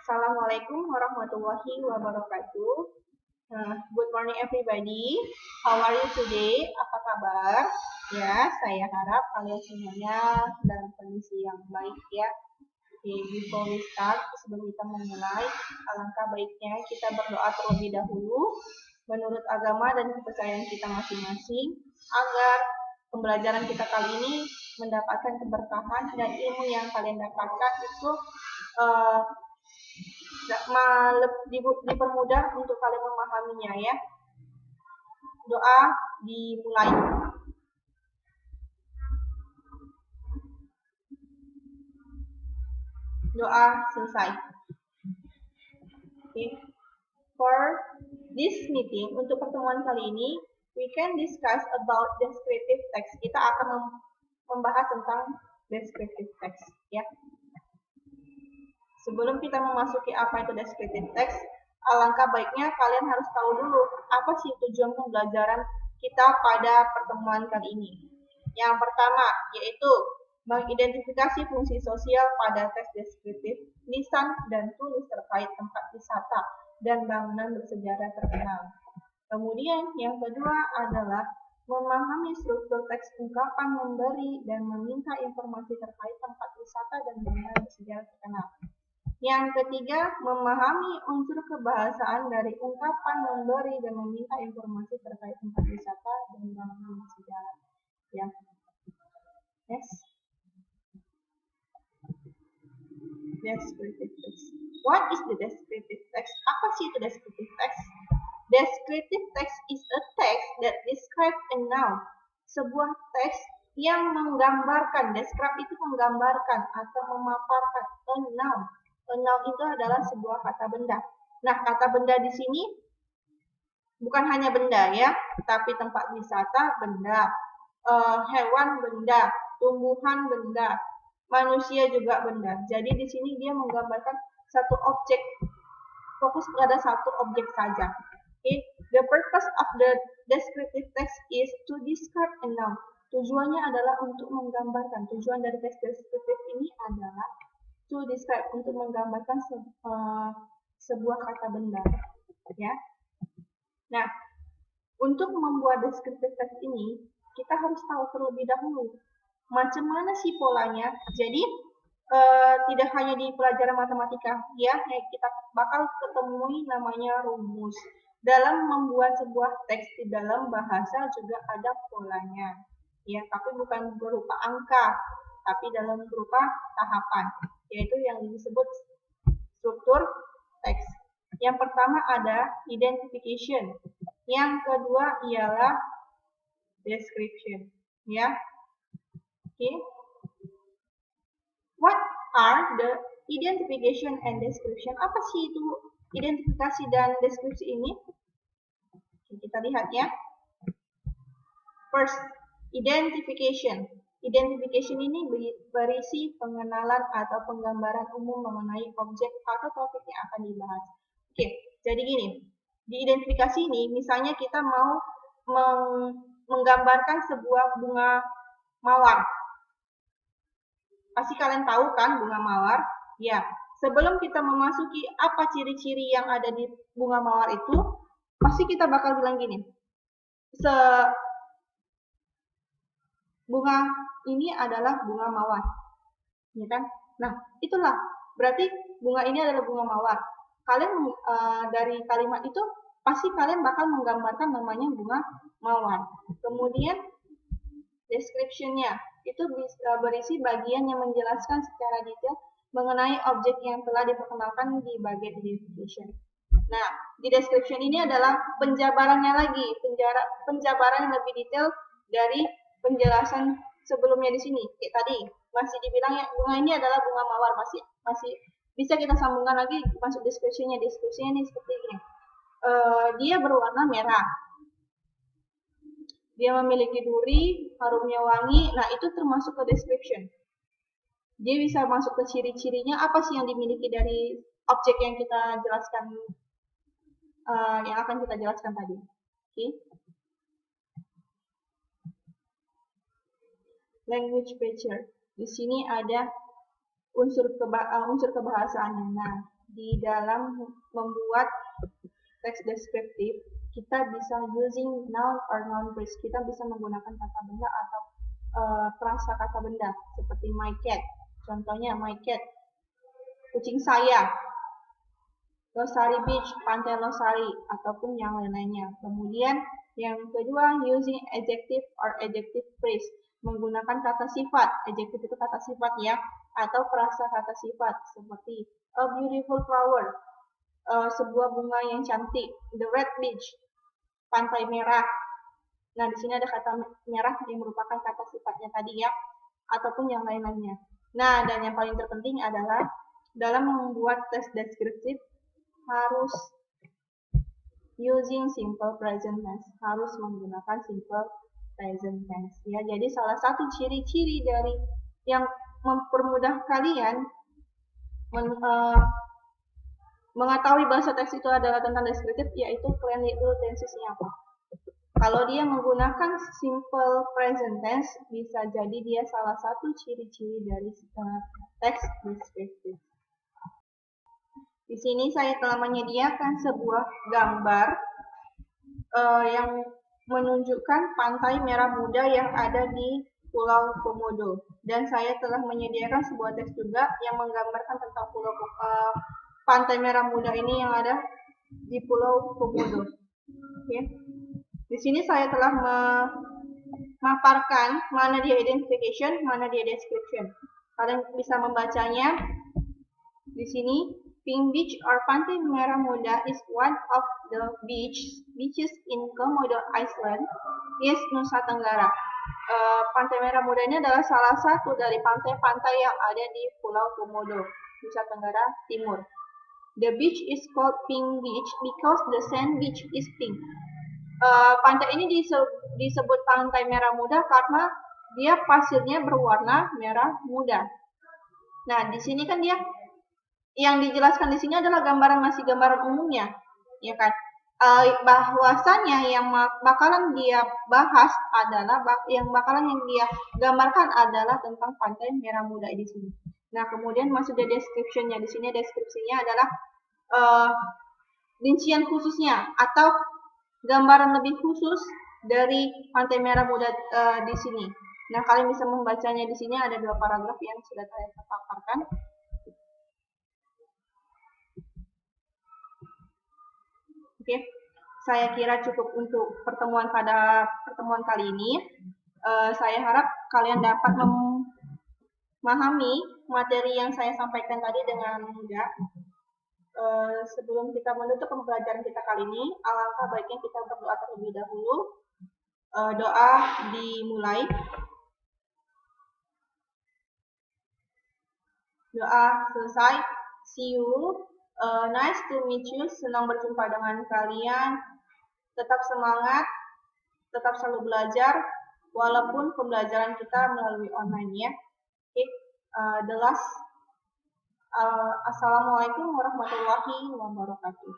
Assalamualaikum warahmatullahi wabarakatuh. Good morning everybody. How are you today? Apa kabar? Ya, saya harap kalian semuanya dalam kondisi yang baik ya. Okay, before we start, sebelum kita memulai, alangkah baiknya kita berdoa terlebih dahulu menurut agama dan kepercayaan kita masing-masing agar pembelajaran kita kali ini mendapatkan keberkahan dan ilmu yang kalian dapatkan itu dipermudah untuk kalian memahaminya ya. Doa dimulai. Doa selesai. Okay. For this meeting, untuk pertemuan kali ini, we can discuss about descriptive text. Kita akan membahas tentang descriptive text ya. Sebelum kita memasuki apa itu descriptive text, alangkah baiknya kalian harus tahu dulu apa sih tujuan pembelajaran kita pada pertemuan kali ini. Yang pertama yaitu mengidentifikasi fungsi sosial pada teks deskriptif, lisan dan tulis terkait tempat wisata dan bangunan bersejarah terkenal. Kemudian yang kedua adalah memahami struktur teks ungkapan memberi dan meminta informasi terkait tempat wisata dan bangunan bersejarah terkenal. Yang ketiga, memahami unsur kebahasaan dari ungkapan memberi dan meminta informasi terkait tempat wisata dan bangunan bersejarah. Ya. Next. Descriptive text. What is the descriptive text? Apa sih itu descriptive text? Descriptive text is a text that describes a noun. Sebuah teks yang menggambarkan, describe itu menggambarkan atau memaparkan a noun. A noun itu adalah sebuah kata benda. Nah, kata benda di sini bukan hanya benda ya, tapi tempat wisata benda, hewan benda, tumbuhan benda, manusia juga benda. Jadi di sini dia menggambarkan satu objek, fokus pada satu objek saja. Okay. The purpose of the descriptive text is to describe a noun. Tujuannya adalah untuk menggambarkan. Tujuan dari teks deskriptif ini adalah to describe, untuk menggambarkan sebuah kata benda. Ya. Nah, untuk membuat deskriptif text ini, kita harus tahu terlebih dahulu macam mana sih polanya. Jadi tidak hanya di pelajaran matematika ya, kita bakal ketemui namanya rumus. Dalam membuat sebuah teks di dalam bahasa juga ada polanya. Ya, tapi bukan berupa angka, tapi dalam berupa tahapan, yaitu yang disebut struktur teks. Yang pertama ada identification. Yang kedua ialah description, ya. Okay. What are the identification and description? Apa sih itu identifikasi dan deskripsi ini? Kita lihat ya. First, identification. Identification ini berisi pengenalan atau penggambaran umum mengenai objek atau topik yang akan dibahas. Oke, jadi gini. Di identifikasi ini, misalnya kita mau menggambarkan sebuah bunga mawar. Pasti kalian tahu kan bunga mawar? Ya, sebelum kita memasuki apa ciri-ciri yang ada di bunga mawar itu, pasti kita bakal bilang gini. Bunga ini adalah bunga mawar. Ya kan? Nah, itulah. Berarti bunga ini adalah bunga mawar. Kalian dari kalimat itu pasti kalian bakal menggambarkan namanya bunga mawar. Kemudian description-nya itu berisi bagian yang menjelaskan secara detail mengenai objek yang telah diperkenalkan di bagian identification. Nah, di description ini adalah penjabarannya lagi, penjabaran yang lebih detail dari penjelasan sebelumnya di sini. Kayak tadi masih dibilang ya bunga ini adalah bunga mawar, masih bisa kita sambungkan lagi masuk description-nya. Description-nya ini seperti ini. Dia berwarna merah. Dia memiliki duri, harumnya wangi. Nah, itu termasuk ke description. Dia bisa masuk ke ciri-cirinya, apa sih yang dimiliki dari objek yang kita jelaskan, yang akan kita jelaskan tadi. Okay. Language feature. Di sini ada unsur kebahasaannya. Nah, di dalam membuat teks deskriptif, kita bisa using noun or noun phrase. Kita bisa menggunakan kata benda atau prasa kata benda seperti my cat. Contohnya my cat, kucing saya. Losari Beach, Pantai Losari, ataupun yang lain-lainnya. Kemudian yang kedua, using adjective or adjective phrase, menggunakan kata sifat. Adjective itu kata sifat ya, atau prasa kata sifat seperti a beautiful flower, sebuah bunga yang cantik. The red beach, pantai merah. Nah, di sini ada kata merah yang merupakan kata sifatnya tadi ya, ataupun yang lain-lainnya. Nah, dan yang paling terpenting adalah dalam membuat teks deskriptif harus using simple present tense, harus menggunakan simple present tense ya. Jadi salah satu ciri-ciri dari yang mempermudah kalian mengetahui bahasa teks itu adalah tentang deskriptif, yaitu kalian lihat dulu tensesnya apa. Kalau dia menggunakan simple present tense, bisa jadi dia salah satu ciri-ciri dari teks deskriptif. Di sini saya telah menyediakan sebuah gambar yang menunjukkan pantai Merah Muda yang ada di Pulau Komodo. Dan saya telah menyediakan sebuah teks juga yang menggambarkan tentang pantai Merah Muda ini yang ada di Pulau Komodo. Oke. Di sini saya telah memaparkan mana dia identification, mana dia description. Kalian bisa membacanya di sini. Pink Beach or Pantai Merah Muda is one of the beaches in Komodo Island, East Nusa Tenggara. Pantai Merah Muda ini adalah salah satu dari pantai-pantai yang ada di Pulau Komodo, Nusa Tenggara Timur. The beach is called Pink Beach because the sand beach is pink. Pantai ini disebut Pantai Merah Muda karena dia pasirnya berwarna merah muda. Nah, di sini kan dia yang dijelaskan di sini adalah masih gambaran umumnya, ya kan? Bahwasannya yang bakalan dia bahas adalah yang dia gambarkan adalah tentang Pantai Merah Muda di sini. Nah, kemudian masuk di description-nya. Di sini deskripsinya adalah rincian khususnya atau gambaran lebih khusus dari Pantai Merah Muda di sini. Nah, kalian bisa membacanya di sini, ada 2 paragraf yang sudah saya paparkan. Oke, saya kira cukup untuk pertemuan kali ini. Saya harap kalian dapat memahami materi yang saya sampaikan tadi dengan mudah. Sebelum kita menutup pembelajaran kita kali ini, alangkah baiknya kita berdoa terlebih dahulu. Doa dimulai. Doa selesai. See you. Nice to meet you. Senang berjumpa dengan kalian. Tetap semangat. Tetap selalu belajar. Walaupun pembelajaran kita melalui online ya. Okay. The last. Assalamualaikum warahmatullahi wabarakatuh.